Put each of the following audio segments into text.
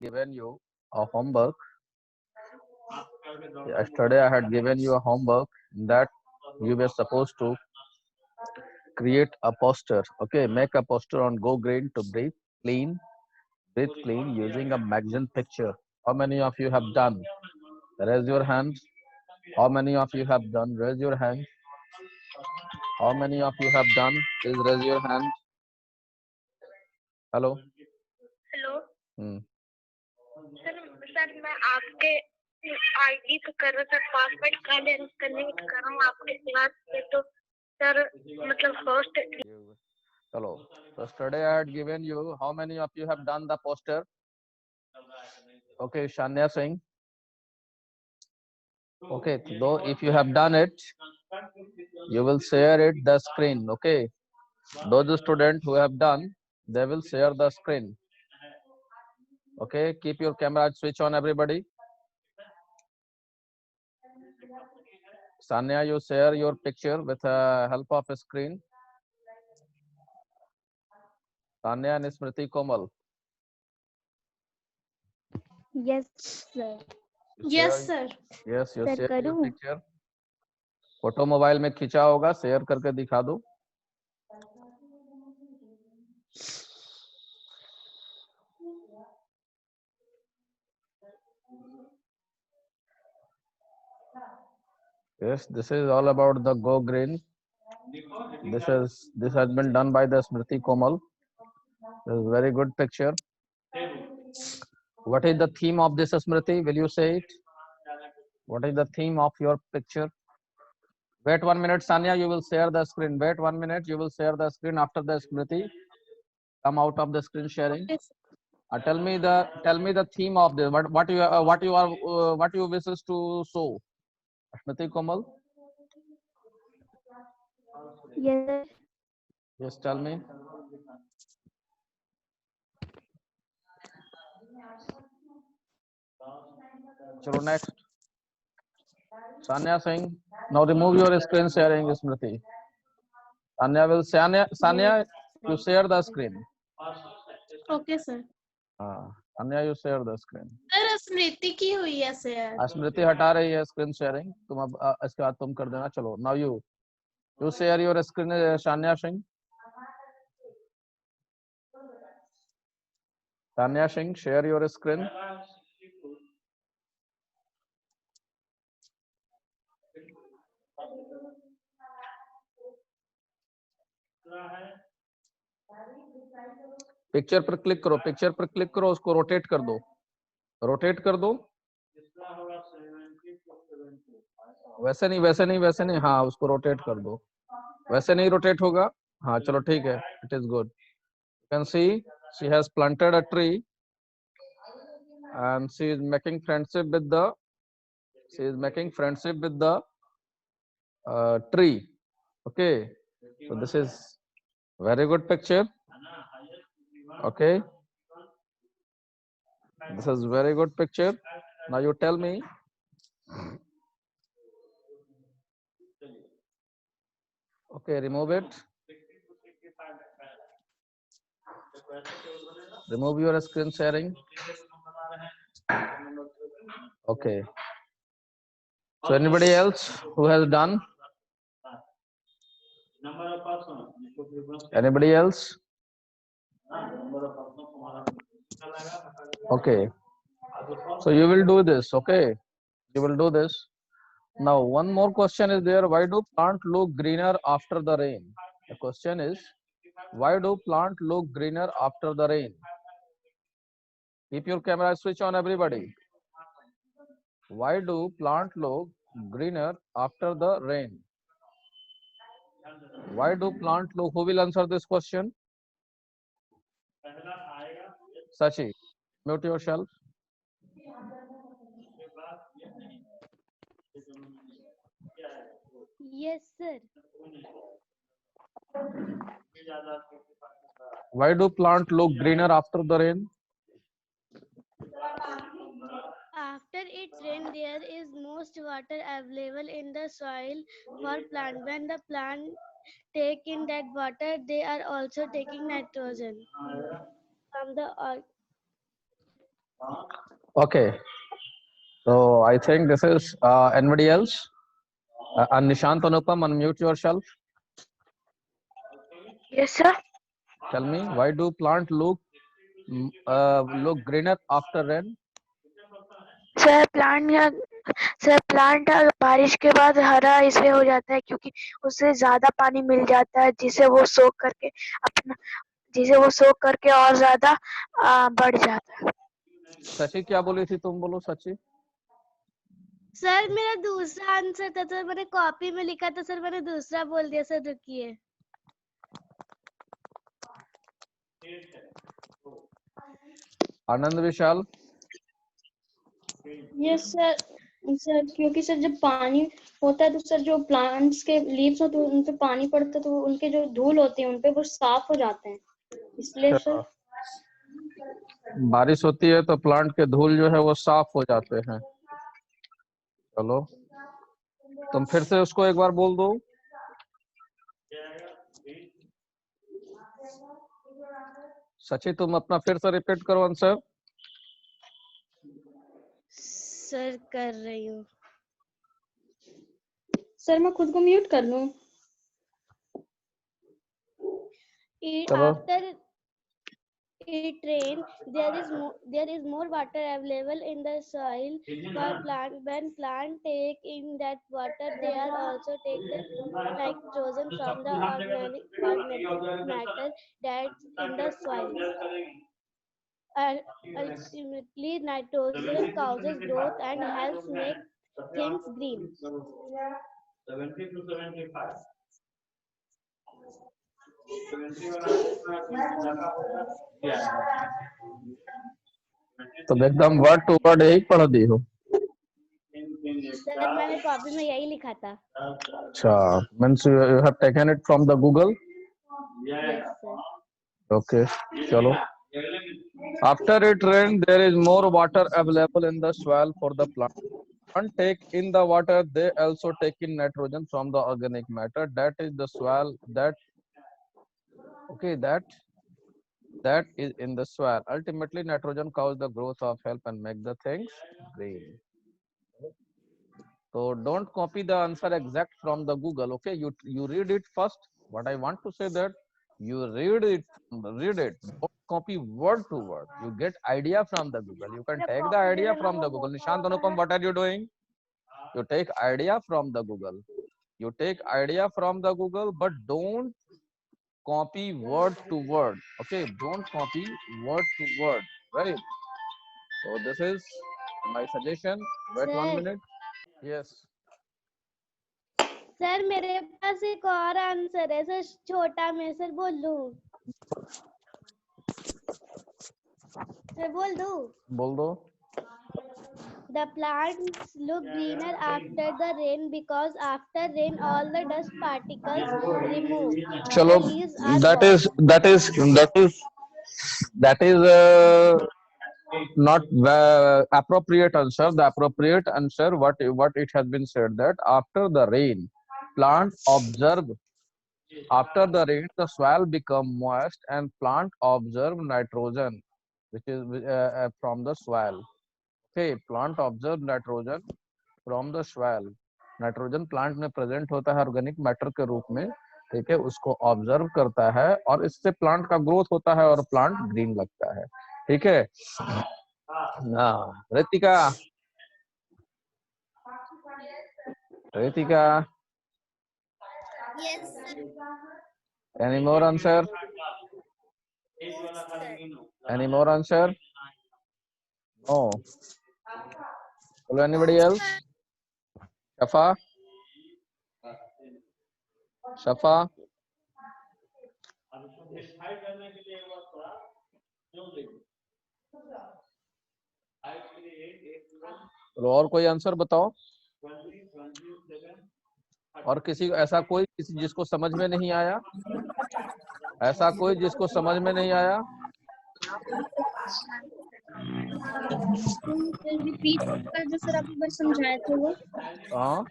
given you a homework. Yesterday I had given you a homework that you were supposed to create a poster. Okay, make a poster on Go Green to breathe clean using a magazine picture. How many of you have done? Raise your hands. How many of you have done? Raise your hand. How many of you have done? Please raise your hand. Hello. Hello Hmm. Sir sir मैं आपके ID पे कर रहा था password connect कर रहा हूँ आपके क्लास पे तो सर मतलब first Hello. So yesterday I had given you. How many of you have done the poster? Okay, Shania Singh. Okay, though if you have done it, you will share it the screen. Okay, those students who have done, they will share the screen. Okay, keep your camera switch on, everybody. Sanya, you share your picture with the help of a screen. Sanya and Smriti Komal. Yes, sir. Yes sir Yes, you Sir, share your करूँ? picture. Photo mobile में खींचा होगा, share करके दिखा दो. Yes, this is all about the Go Green. This has been done by the Smriti Komal. This is very good picture. What is the theme of this, Smriti? Will you say it? What is the theme of your picture? Wait 1 minute, Sanya. You will share the screen. Wait 1 minute. You will share the screen after the Smriti. Come out of the screen sharing. Tell me the theme of this. What you wishes to show? Smriti Komal. Yes, sir. Yes, tell me. Chalo next. Sanya Singh. Now remove your screen sharing, Smriti. Sanya, Yes, you sir. share the screen. Okay sir Sanya, you share the screen. Sir Smriti की हुई है sir स्मृति हटा रही है screen sharing. तुम अब इसके बाद तुम कर देना. चलो now you share your screen, Sanya Singh. Sanya Singh, share your screen. Picture पर क्लिक करो. पिक्चर पर क्लिक करो. उसको रोटेट कर दो. रोटेट कर दो. वैसे नहीं. हाँ, उसको रोटेट कर दो. वैसे नहीं रोटेट होगा. हाँ चलो ठीक है. It is good. You can see she has planted a tree and she is making friendship with the tree. Okay, so this is very good picture. Okay, this is very good picture. Now you tell me. Okay, remove it. Remove your screen sharing. Okay, so anybody else who has done? Anybody else? Okay, so you will do this. Okay, you will do this. Now one more question is there. Why do plant look greener after the rain? The question is, why do plant look greener after the rain? Keep your camera switch on, everybody. Why do plant look greener after the rain? Why do plant look? Who will answer this question? Sachi, mute yourself. Yes, sir. Why do plant look greener after the rain? After it rains, there is most water available in the soil for plant. When the plant take in that water, they are also taking nitrogen from the earth. Okay, so I think this is anybody else? Nishant, Anupam, unmute yourself. Yes, sir. Tell me, why do plant look greener after rain? Sir plant बारिश के बाद हरा इसलिए हो जाता है क्योंकि उसे ज्यादा पानी मिल जाता है जिसे वो सोख करके और ज्यादा बढ़ जाता है। सची क्या बोली थी तुम? बोलो सची। सर मेरा दूसरा आंसर था सर, मैंने कॉपी में लिखा था सर, मैंने दूसरा बोल दिया सर, रुकिए। Anand Vishal. Yes sir. Sir क्योंकि सर जब पानी होता है तो सर जो प्लांट्स के लीव्स होते हैं उन पे पानी पड़ता है तो उनके जो धूल होते हैं उन पे वो साफ हो जाते हैं, इसलिए सर। बारिश होती है तो प्लांट के धूल जो है वो साफ हो जाते हैं। चलो तुम फिर से उसको एक बार बोल दो। सची तुम अपना फिर से रिपीट करो आंसर। सर कर रही हूँ। सर मैं खुद को म्यूट कर लूं? चलो After it rain, there is more water available in the soil for plant. When plant take in that water, they are also take the nitrogen from the organic matter that's in the soil. Ultimately, nitrogen causes growth and helps make things green. 70 to 75. तुम एकदम word to word यही पढ़ दी हो। Sir मैंने copy में यही लिखा था। अच्छा, means you have taken it from the Google? Yes, sir. Okay, चलो। After it rain, there is more water available in the soil for the plant. Plant take in the water, they also take in nitrogen from the organic matter that is the soil that is in the soil. Ultimately, nitrogen causes the growth of help and make the things green. So don't copy the answer exact from the Google. Okay, you read it first. What I want to say that you read it. Don't copy word to word. You get idea from the Google. You can take the idea from the Google. Nishant, Anupam, what are you doing? You take idea from the Google. You take idea from the Google, but don't copy word to word. Okay, don't copy word to word. Right. So this is my suggestion. Wait 1 minute. Yes. Sir मेरे पास एक और answer है sir, छोटा में sir बोल लूं? Sir बोल दूं? बोल दो। The plants look greener after the rain because after rain all the dust particles remove. चलो, The leaves are that is not appropriate answer. The appropriate answer, what it has been said, that after the rain, plant observe. After the rain, the soil become moist and plant observe nitrogen, which is from the soil. Okay, plant observe nitrogen from the soil. Nitrogen plant में present होता है organic matter के रूप में, ठीक है, उसको observe करता है और इससे प्लांट का ग्रोथ होता है और प्लांट ग्रीन लगता है। ठीक है। Ritika, Yes, sir. any more answer? Any more answer? No. Hello, anybody else? Shafa? तो और कोई आंसर बताओ। और किसी जिसको समझ में नहीं आया? ऐसा कोई जिसको समझ में नहीं आया? रिपीट कर जो सर आप एक बार समझाए थे वो। हाँ,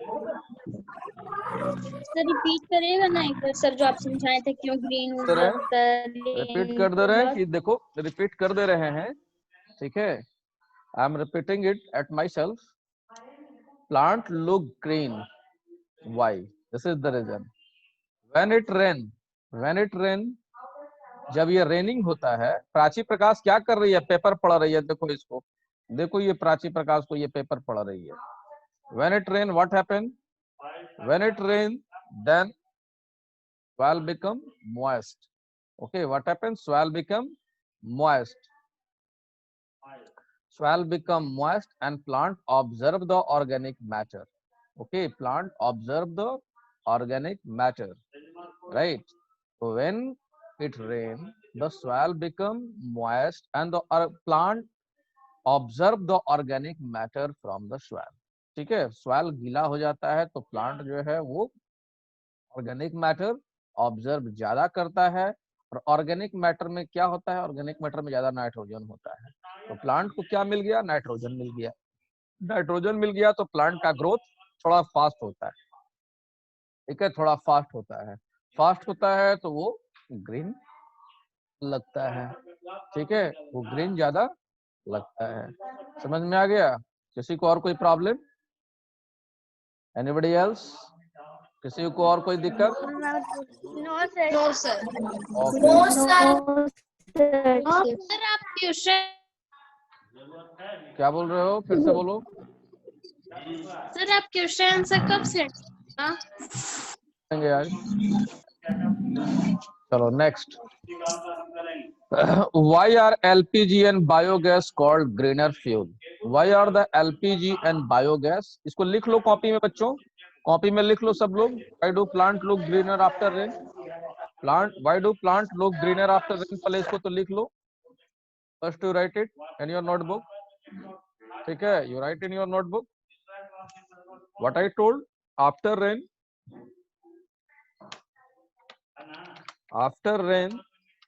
सर रिपीट करिएगा ना एक बार सर, जो आप समझाए थे क्यों ग्रीन होता है। रिपीट कर दे रहे हैं कि देखो, रिपीट कर दे रहे हैं, ठीक है। I am repeating it at myself. Plant look green. Why? This is the reason. When it rain, जब ये रेनिंग होता है, प्राची प्रकाश क्या कर रही है? पेपर पढ़ रही है। देखो इसको, देखो ये प्राची प्रकाश को ये पेपर पढ़ रही है। When it rain, what happen? When it rain, then soil become moist. Okay, what happens? Soil become moist. Soil become moist and plant observe the organic matter. Okay, plant observe the organic matter, right? So when it rain, the soil become moist and the plant observe the organic matter from the soil. ठीक है, soil गीला हो जाता है तो plant जो है वो ऑर्गेनिक मैटर ऑब्जर्व ज्यादा करता है। और ऑर्गेनिक मैटर में क्या होता है? ऑर्गेनिक मैटर में ज्यादा नाइट्रोजन होता है। तो प्लांट को क्या मिल गया? नाइट्रोजन मिल गया। नाइट्रोजन मिल गया तो प्लांट का ग्रोथ थोड़ा फास्ट होता है। ठीक है, थोड़ा फास्ट होता है। फास्ट होता है तो वो ग्रीन लगता है। ठीक है, वो ग्रीन ज्यादा लगता है। समझ में आ गया? किसी को और कोई प्रॉब्लम? Anybody else? किसी को और कोई दिक्कत? No sir. No sir. Okay, sir आप ट्यूशन क्या बोल रहे हो? फिर से बोलो। सर आप क्वेश्चन आंसर कब सेट करेंगे आज। चलो next. Why are LPG and biogas called greener fuel? Why are the LPG and biogas? इसको लिख लो कॉपी में बच्चों, कॉपी में लिख लो सब लोग। Why do plant look greener after rain? Why do plant look greener after rain? पहले इसको तो लिख लो। First you write it in your notebook. ठीक है, you write in your notebook what I told. After rain,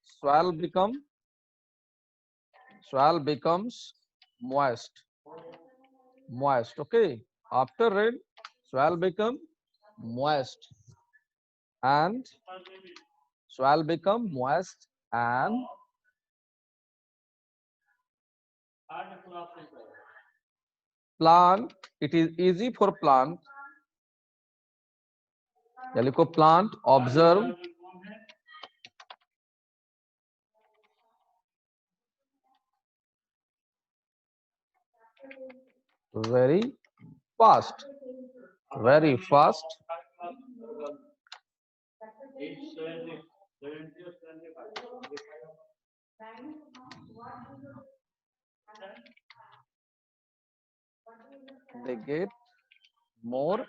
soil becomes moist. Okay, after rain soil become moist and plant, it is easy for plant, लिखो plant observe very fast they get more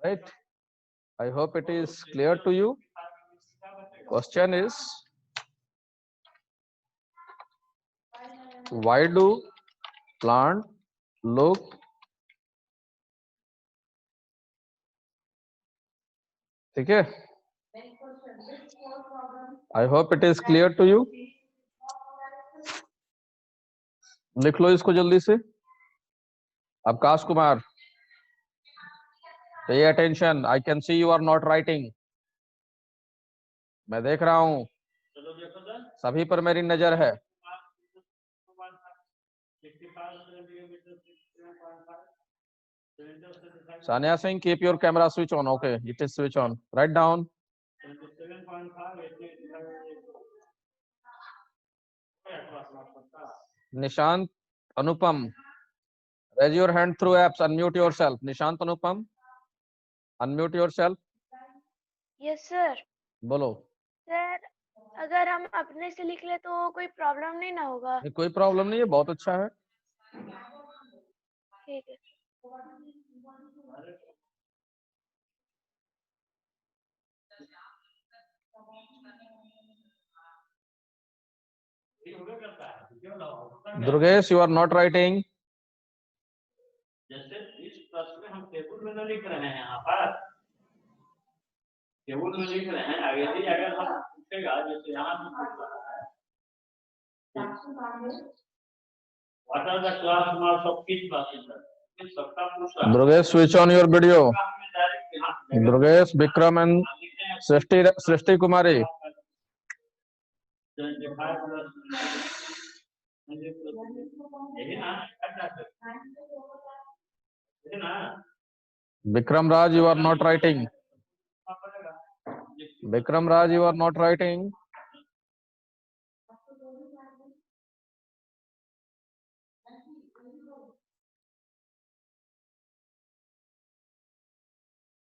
right. I hope it is clear to you. Question is, why do plant look ठीक है? I hope it is clear to you. लिख लो इसको जल्दी से। अवकाश Kumar, pay attention. I can see you are not writing. मैं देख रहा हूं, सभी पर मेरी नजर है। Sanya Singh, keep your camera switch on. Okay, it is switch on. Write down. Nishant Anupam, raise your hand through apps. Unmute yourself. Nishant Anupam, unmute yourself. Yes sir. बोलो। सर अगर हम अपने से लिख ले तो कोई प्रॉब्लम नहीं ना होगा? कोई प्रॉब्लम नहीं है, बहुत अच्छा है। ठीक है। Durgesh, you are not writing. जैसे इस प्रश्न में हम टेबल में न लिख रहे हैं, यहाँ पर टेबल में लिख रहे हैं। आगे भी अगर हम पूछेगा, जैसे यहाँ भी पूछ रहा है What are the class marks of each class in that? सबका पूछा। Durgesh, switch on your video. Durgesh, Bikram and Srishti Kumari. 25 plus यही ना यही ना Bikram Raj, you are not writing. Bikram Raj, you are not writing.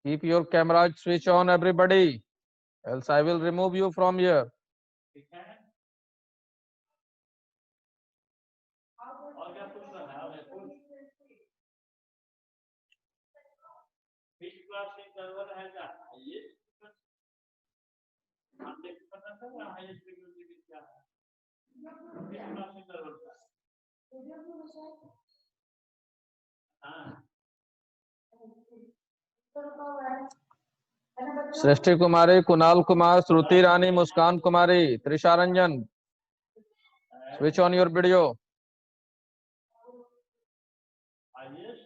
Keep your camera switch on, everybody. Else I will remove you from here. ठीक है और क्या पूछ रहा है और पूछ which class in server है क्या ये हम देख पता था हाईएस्ट फ्रीक्वेंसी क्या है which class in server का हाँ Srishti Kumari, Kunal Kumar, Shruti Rani, Muskan Kumari, Trisha Ranjan. Switch on your video. highest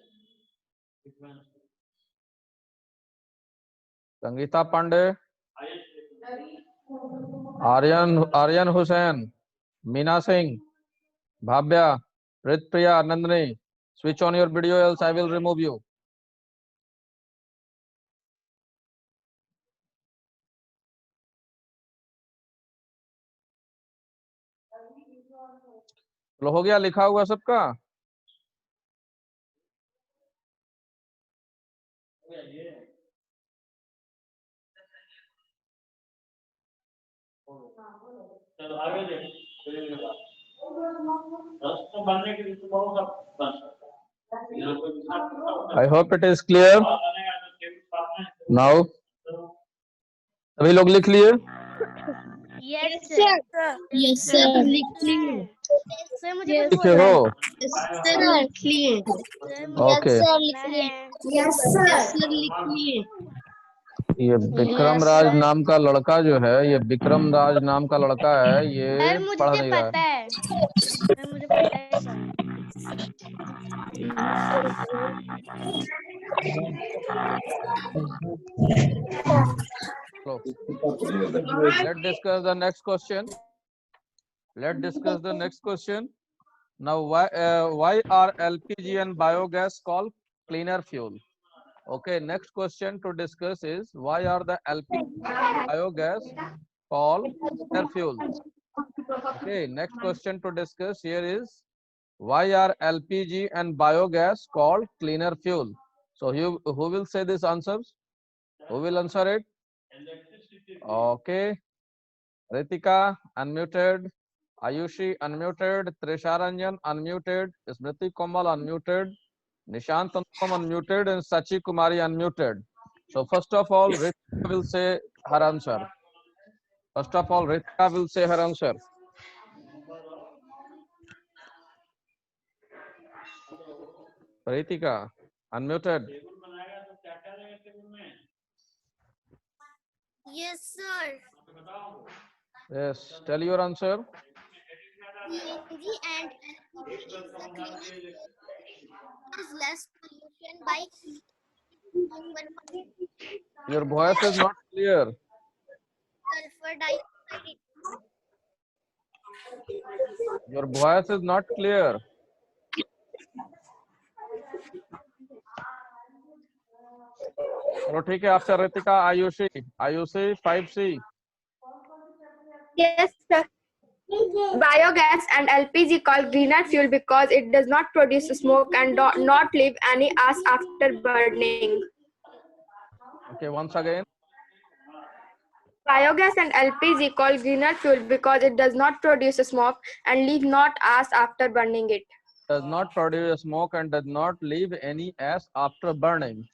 frequency Sangeeta Pandey, highest frequency Aryan Hussain, Meena Singh, Bhavya, Ritpriya, Nandini. Switch on your video, else I will remove you. चलो हो गया लिखा हुआ सबका चलो आगे देखो फिर दस तो बनने के लिए तो बहुत सब बन सकता है यहाँ पे विभाग I hope it is clear. बनेगा तो केवल पापा Now सभी लोग लिख लिए यस सर यस सर लिख लिए सर मुझे कुछ लिखे बोलना हो है सर लिख लिए सर मुझे ओके बोलना है यस सर लिख लिए ये विक्रम राज नाम का लड़का जो है ये विक्रम राज नाम का लड़का है ये सर पढ़ मुझे नहीं रहा पता है है सर मुझे पता है sir So, let's discuss the next question. Let's discuss the next question. Now, why are LPG and biogas called cleaner fuel? Okay, next question to discuss is why are the LPG and biogas called cleaner fuel? Okay, next question to discuss here is why are LPG and biogas called cleaner fuel? So, who will say these answers? Who will answer it? Okay, Ritika unmuted, Ayushi unmuted, Trisha Ranjan unmuted, Smriti Komal unmuted, Nishant Anupam unmuted, and Sachi Kumari unmuted. So first of all, Ritika will say her answer. First of all, Ritika will say her answer. Ritika unmuted. Yes, sir. Yes, tell your answer. CNG and LPG is the cleaner is less pollution by Your voice is not clear. sulfur dioxide. Your voice is not clear. चलो ठीक है आपसे Ritika Ayushi 5C. Yes, sir. Biogas and LPG called greener fuel because it does not produce smoke and not leave any ash after burning. Okay, once again. Biogas and LPG called greener fuel because it does not produce smoke and leave not ash after burning it. Does not produce smoke and does not leave any ash after burning.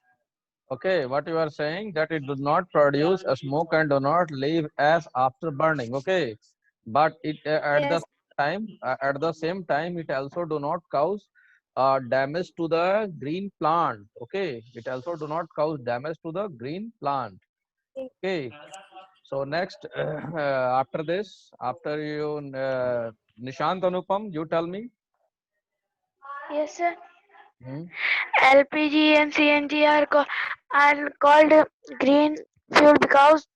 Okay, what you are saying that it does not produce a smoke and do not leave ash after burning. Okay, but it at the same time it also do not cause damage to the green plant. Okay, it also do not cause damage to the green plant. Okay, So next, after this, after you, Nishant Anupam, you tell me. Yes, sir. Hmm? LPG and CNG are called green fuel because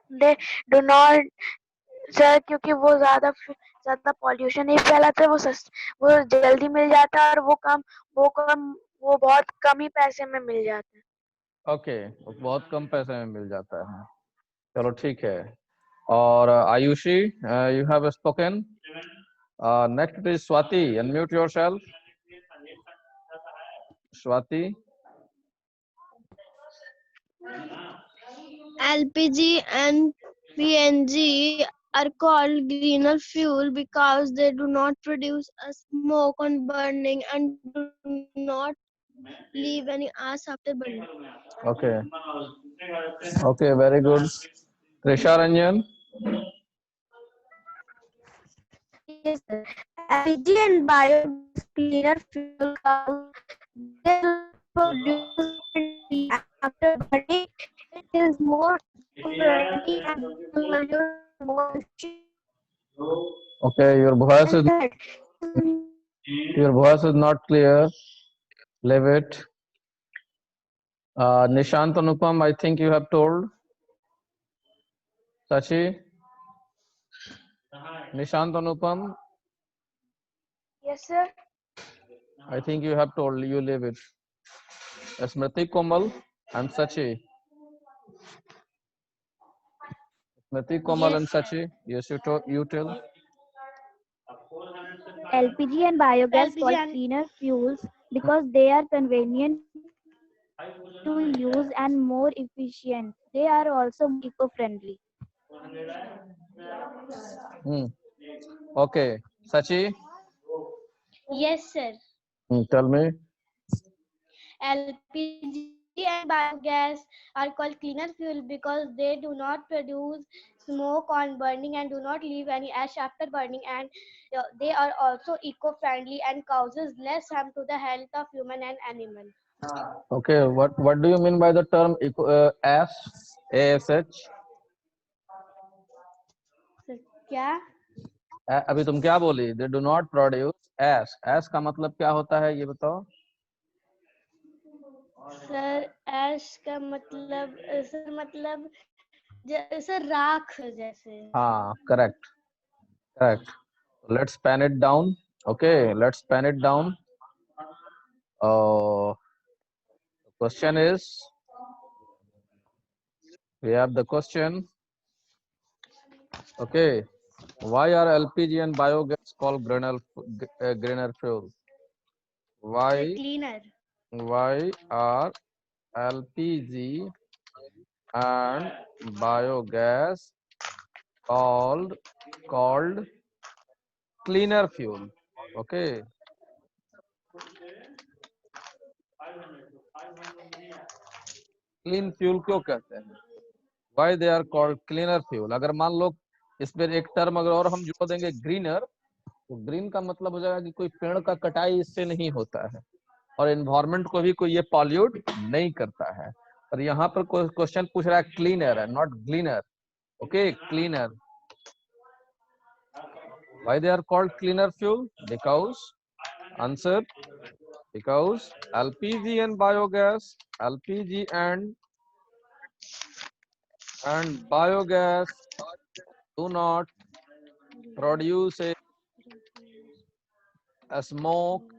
they do not, sir, क्योंकि वो ज्यादा pollution नहीं फैलाते, वो जल्दी मिल जाता है और वो बहुत कम ही पैसे में मिल जाता है. Okay, बहुत कम पैसे में मिल जाता है. चलो ठीक है. और Ayushi, you have spoken. Next is Swati. Unmute yourself. Swati. LPG and PNG are called greener fuel because they do not produce a smoke on burning and do not leave any ash after burning. Okay. Okay, very good. Trisha Ranjan. Yes, sir. LPG and biogas cleaner fuel because they produce after burning. It is more friendly and pollute more. Okay, your voice is not clear. Leave it. Nishant Anupam, I think you have told. Sachi. Nishant Anupam, Yes, sir. I think you have told. You leave it. Smriti Komal and Sachi. Smriti Komal and Sachi. Yes, you tell. LPG and biogas LPG called and cleaner fuels because they are convenient to use and more efficient. They are also eco-friendly. Okay, Sachi. yes, sir. Tell me. LPG and biogas are called cleaner fuel because they do not produce smoke on burning and do not leave any ash after burning, and they are also eco-friendly and causes less harm to the health of human and animal. Okay, what do you mean by the term ash? ASH? क्या? अभी तुम क्या बोली? They do not produce ash. Ash का मतलब क्या होता है ये बताओ? सर ऐश का मतलब सर राख जैसे. हाँ, correct. Let's pen it down. Okay, let's pen it down. Question is, we have the question. Okay, why are LPG and biogas called greener fuel? Why Cleaner. Why are LPG and biogas called cleaner fuel? Okay. Clean fuel क्यों कहते हैं? Why they are called cleaner fuel? अगर मान लो इस पर एक term अगर और हम जोड़ देंगे greener, तो ग्रीन का मतलब हो जाएगा कि कोई पेड़ का कटाई इससे नहीं होता है और एनवायरमेंट को भी कोई ये पॉल्यूट नहीं करता है. पर यहाँ पर क्वेश्चन पूछ रहा है क्लीनर है, not ग्लीनर. Okay, cleaner. Why they are called cleaner fuel? Because answer, because LPG and biogas, LPG and biogas do not produce a smoke,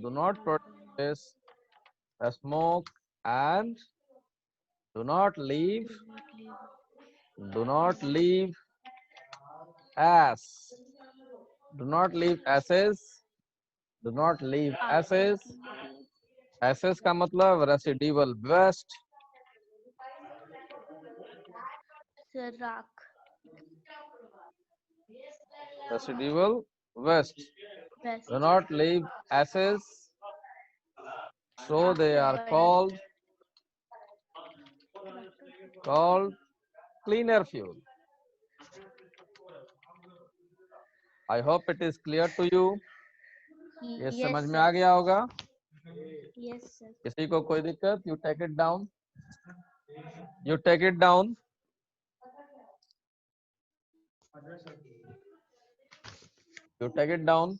do not produce a smoke and do not leave as, do not leave ashes, do not leave ashes. Ashes का मतलब residual waste. Sir राख. Residual waste. Do not leave ashes, so they are called cleaner fuel. I hope it is clear to you. ये समझ में आ गया होगा? Yes, sir. किसी को कोई दिक्कत? You take it down. You take it down. You take it down.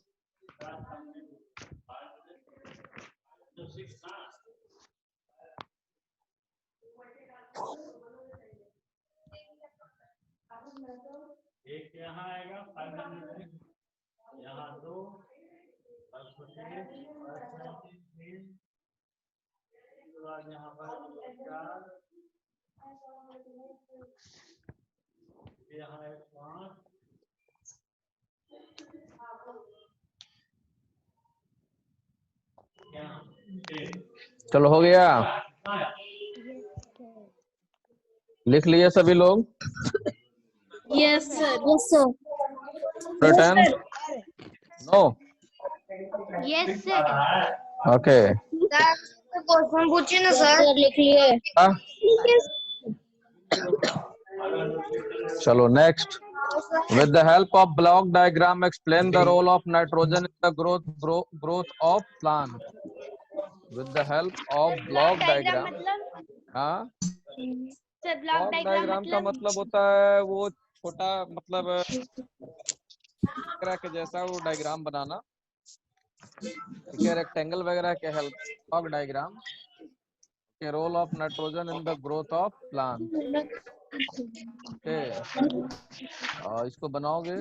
एक यहाँ आएगा 500, यहाँ 2, 523, 593, उसके बाद यहाँ पर 4, यहाँ एक 5, यहाँ 6। चलो हो गया, लिख लिए सभी लोग? Yes, sir. Yes, sir. Written? No. Yes, sir. Okay. Question पूछिए ना सर। लिख लिए। हाँ? चलो next. With the help of block diagram, explain the role of nitrogen in the growth of plant. With the help of block diagram. मतलब हाँ? Sir block block diagram diagram का मतलब होता है वो छोटा मतलब वगैरह के जैसा वो डायग्राम बनाना, ठीक है, रेक्टेंगल वगैरह के हेल्प। ब्लॉक डायग्राम के role of nitrogen in the growth of plant. Okay, इसको बनाओगे।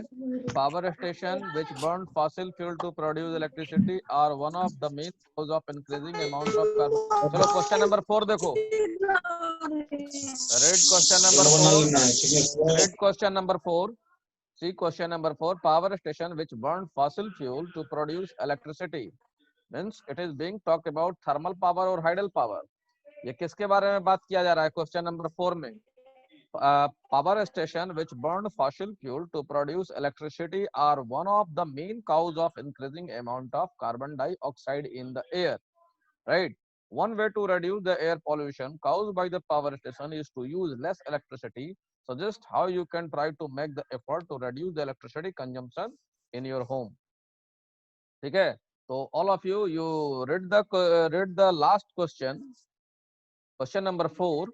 Power station which burn fossil fuel to produce electricity are one of the main cause of increasing amount of carbon. चलो question number 4 देखो। Read question number 4. Read question number 4. See question number 4. Power station which burn fossil fuel to produce electricity. Means it is being talked about thermal power or hydel power. ये किसके बारे में बात किया जा रहा है क्वेश्चन नंबर 4 में? Power station which burn fossil fuel to produce electricity are one of the main cause of increasing amount of carbon dioxide in the air. Right? One way to reduce the air pollution caused by the power station is to use less electricity. Suggest how you can try to make the effort to reduce the electricity consumption in your home. ठीक है? So all of you read the last question. Question number 4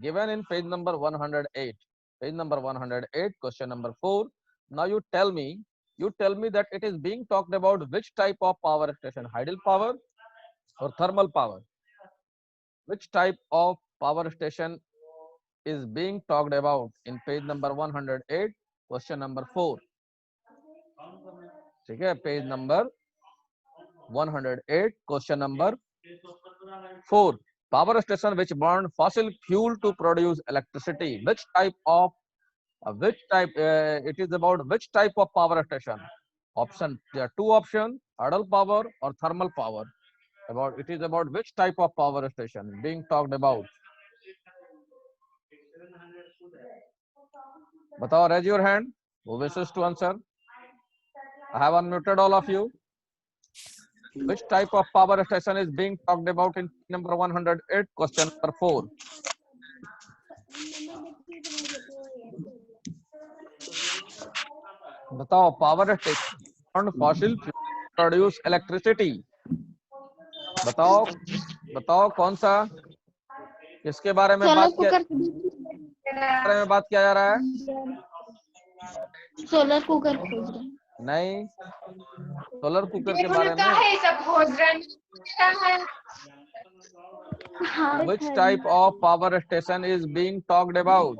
given in page number 108. Page number 108. Question number 4. Now you tell me that it is being talked about which type of power station, hydel power or thermal power. Which type of power station is being talked about in page number 108, question number 4. ठीक है, page number 108, question number 4. Power station which burn fossil fuel to produce electricity. Which type it is about which type of power station? Option, there are two options, hydel power or thermal power. It is about which type of power station being talked about. Batao, raise your hand. Who wishes to answer? I have unmuted all of you. Which type of power station is being talked about in number 108, question number 4? Batao, power station on fossil fuel produce electricity. बताओ कौन सा, किसके बारे में बात किया जा रहा है? Solar cooker. नहीं, सोलर कुकर के बारे में। Which type of power station is being talked about?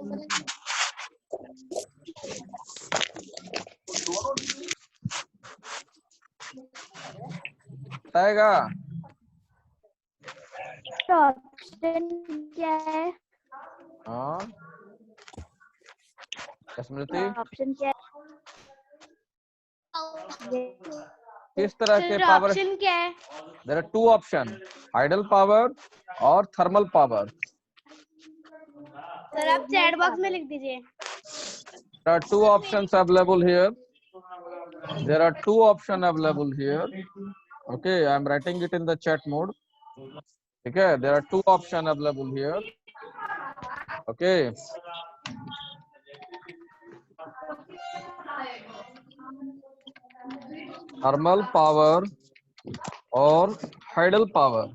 बताएगा? ऑप्शन क्या है? हाँ, स्मृति, ऑप्शन क्या है? किस तरह के पावर? ऑप्शन क्या है? There are two options, hydel power और thermal power. सर आप चैट बॉक्स में लिख दीजिए। There are two options available here. There are two options available here. Okay, I am writing it in the chat mode. Okay, there are two options available here. Okay. Thermal power or hydel power.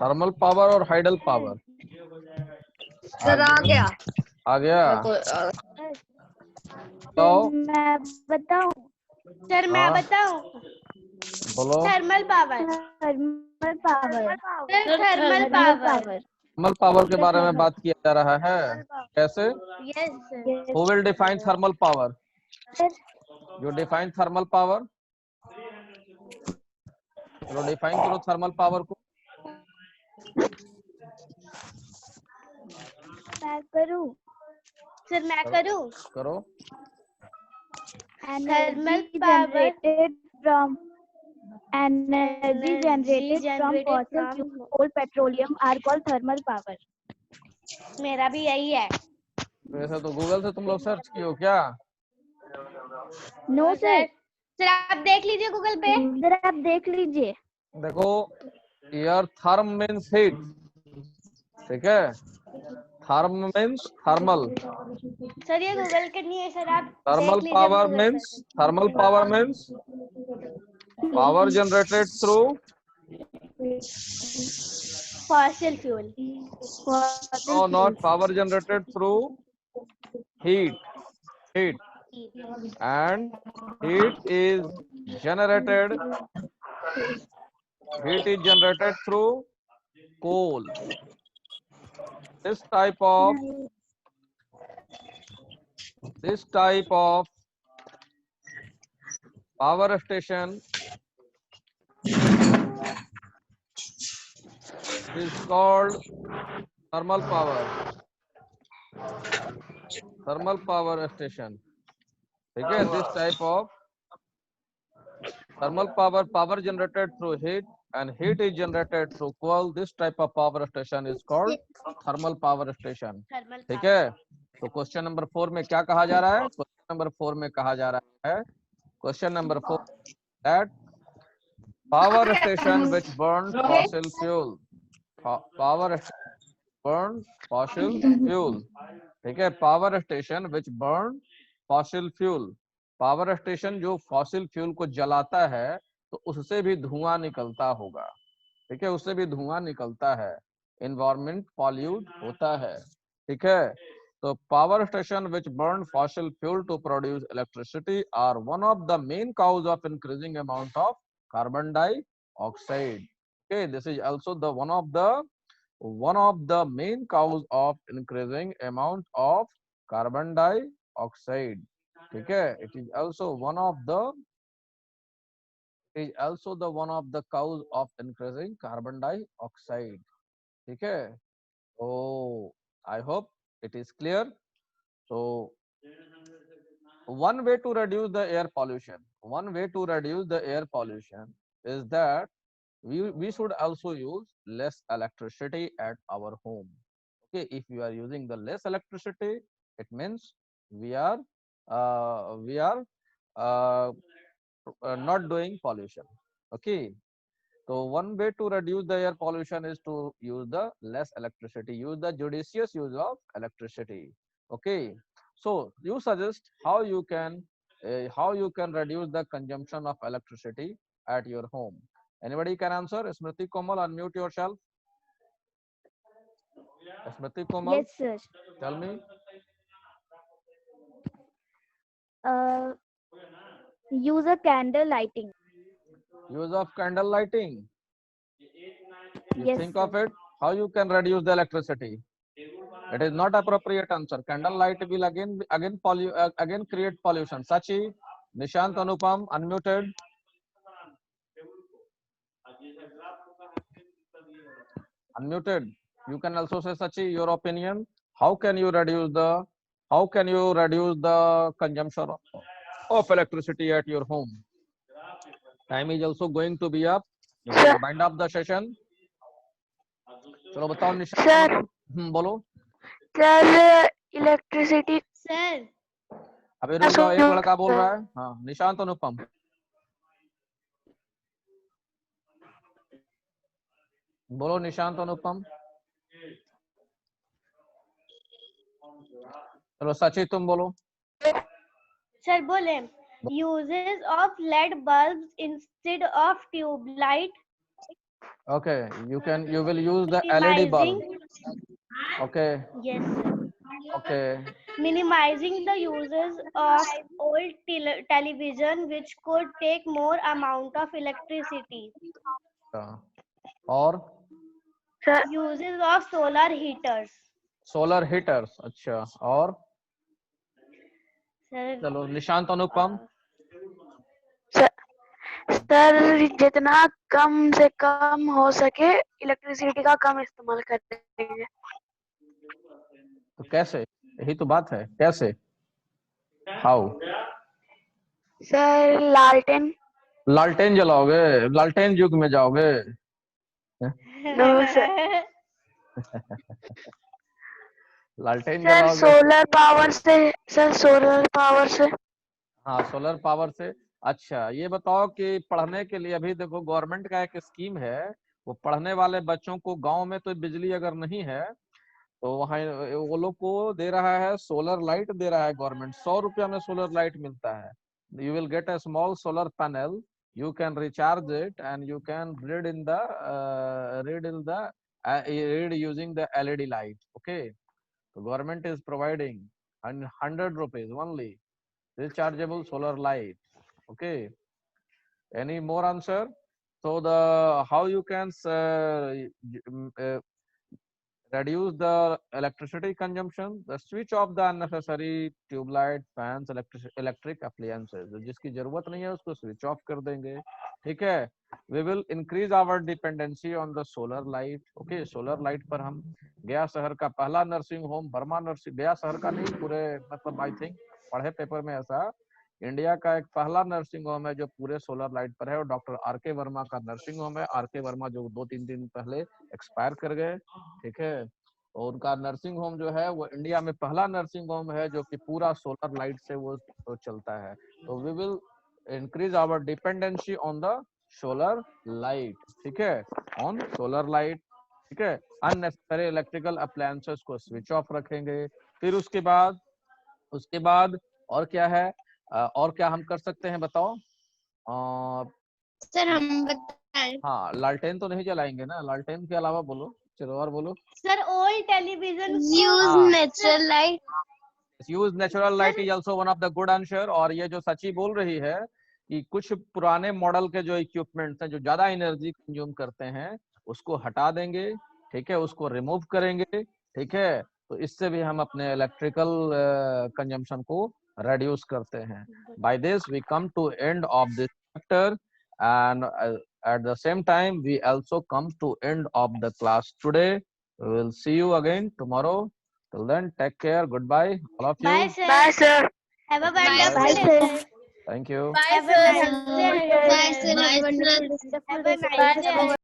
Thermal power और hydel power sir आ गया। आ गया। तो मैं बताऊं? Sir मैं हाँ। बताऊं? बोलो। Thermal power. Thermal power. Sir thermal thermal power. Power. Thermal power के बारे में बात किया जा रहा है। कैसे? Yes sir. Who will define thermal power? You define thermal power. चलो डिफाइन करो थर्मल पावर को। मैं करूं? सर मैं करूं? करो। Thermal Energy power. generated from fossil from fuel, coal, petroleum are called thermal power. मेरा भी यही है। वैसे तो गूगल से तुम लोग सर्च किए हो क्या? नो सर, सर आप देख लीजिए गूगल पे। इधर आप देख लीजिए। देखो यार, थर्म मीन्स हीट, ठीक है? Therm means thermal. सर ये गूगल के नहीं है सर, आप थर्मल देख लीजिए पावर गूगल मीन्स पे। Thermal power means power generated through fossil fuel. or not power generated through heat and heat is generated through coal. This type of power station is called thermal power station, ठीक है? This type of thermal power generated through heat and heat is generated through coal. This type of power station is called thermal power station, ठीक है? तो question number 4 में क्या कहा जा रहा है? क्वेश्चन नंबर 4 में कहा जा रहा है, question number 4 that power station which burn fossil fuel, ठीक है? Power station which burn fossil fuel, power station जो फॉसिल फ्यूल को जलाता है तो उससे भी धुआं निकलता होगा, ठीक है? उससे भी धुआं निकलता है, एनवायरमेंट पॉल्यूट होता है, ठीक है? तो power station which burn fossil fuel to produce electricity are one of the main cause of increasing amount of carbon dioxide. Okay, this is also the one of the main cause of increasing amount of carbon dioxide, ठीक है? It is also one of the cause of increasing carbon dioxide, ठीक है? So I hope it is clear. So one way to reduce the air pollution is that we should also use less electricity at our home. Okay, if you are using the less electricity, it means we are not doing pollution. Okay, so one way to reduce the air pollution is to use the less electricity, use the judicious use of electricity. Okay, so you suggest how you can reduce the consumption of electricity at your home. Anybody can answer? Smriti Komal, unmute yourself. Smriti Komal, Yes sir. tell me. Use a candle lighting. Use of candle lighting. You Yes, think sir. of it. How you can reduce the electricity? It is not appropriate answer. Candle light will again create pollution. Sachi, Nishant, Anupam, unmuted. Unmuted. You can also say, Sachi, your opinion. How can you reduce the consumption of electricity at your home? Time is also going to be up. You can wind up the session. चलो बताओ Nishant. Sir बोलो। Sir electricity sir अभी रुक जाओ, एक लड़का बोल रहा है। हाँ, निशांत अनुपम। बोलो निशांत अनुपम। चलो सची तुम बोलो। सर बोले uses of LED bulbs instead of tube light. Okay, you will use the LED bulb. Okay, Yes, sir. okay. Minimizing the uses of old television, which could take more amount of electricity. और Sir, Uses of solar heaters. Solar heaters, अच्छा, और Sir, चलो निशांत अनुपम। Sir जितना कम से कम हो सके electricity का कम इस्तेमाल करेंगे। तो कैसे, यही तो बात है, कैसे, हाउ? सर लालटेन। लालटेन जलाओगे, लालटेन युग में जाओगे? No sir. लालटेन सर जलाओगे? सोलर पावर से, सर सोलर पावर से। हाँ, सोलर पावर से। अच्छा, ये बताओ कि पढ़ने के लिए अभी देखो गवर्नमेंट का एक स्कीम है, वो पढ़ने वाले बच्चों को गांव में तो बिजली अगर नहीं है तो वहाँ वो लोग को दे रहा है, सोलर लाइट दे रहा है गवर्नमेंट। 100 रुपया में सोलर लाइट मिलता है। You will get a small solar panel, you can recharge it and you can read using the LED light. Okay, so government is providing 100 rupees only rechargeable solar light. Okay, any more answer? So the how you can reduce the electricity consumption, the switch off the unnecessary tube light, fans, electric appliances. जिसकी जरूरत नहीं है उसको switch off कर देंगे, ठीक है। We will increase our dependency on the solar light. Okay, solar light पर हम गया शहर का पहला नर्सिंग होम, बर्मा नर्सिंग, गया शहर का नहीं पूरे, मतलब आई थिंक पढ़े पेपर में ऐसा, इंडिया का एक पहला नर्सिंग होम है जो पूरे सोलर लाइट पर है, और डॉक्टर आर.के. वर्मा का नर्सिंग होम है। आर.के. वर्मा जो 2-3 दिन पहले एक्सपायर कर गए, ठीक है। और उनका नर्सिंग होम जो है वो इंडिया में पहला नर्सिंग होम है जो कि पूरा सोलर लाइट से वो चलता है। तो we will increase our dependency on the solar light, ठीक है, ऑन सोलर लाइट, ठीक है। अननेसेसरी इलेक्ट्रिकल अप्लायंसेस को स्विच ऑफ रखेंगे। फिर उसके बाद और क्या है, और क्या हम कर सकते हैं बताओ? सर हम बताएं। हाँ, लालटेन तो नहीं जलाएंगे ना, लालटेन के अलावा बोलो, चलो और बोलो। Sir old television use natural light. Use natural light is also one of the good answer. और ये जो सची बोल रही है कि कुछ पुराने मॉडल के जो इक्विपमेंट्स हैं जो ज्यादा एनर्जी कंज्यूम करते हैं उसको हटा देंगे, ठीक है, उसको रिमूव करेंगे, ठीक है। तो इससे भी हम अपने इलेक्ट्रिकल कंजम्पशन को रिड्यूस करते हैं। By this we come to end of this chapter and at the same time we also come to end of the class today. We will see you again tomorrow. Till then, take care. Goodbye, all of you. Bye, sir. Bye sir. Have a Bye. wonderful Bye, day. sir. Thank you. Bye Have a sir. nice day. Bye sir. Have a nice day.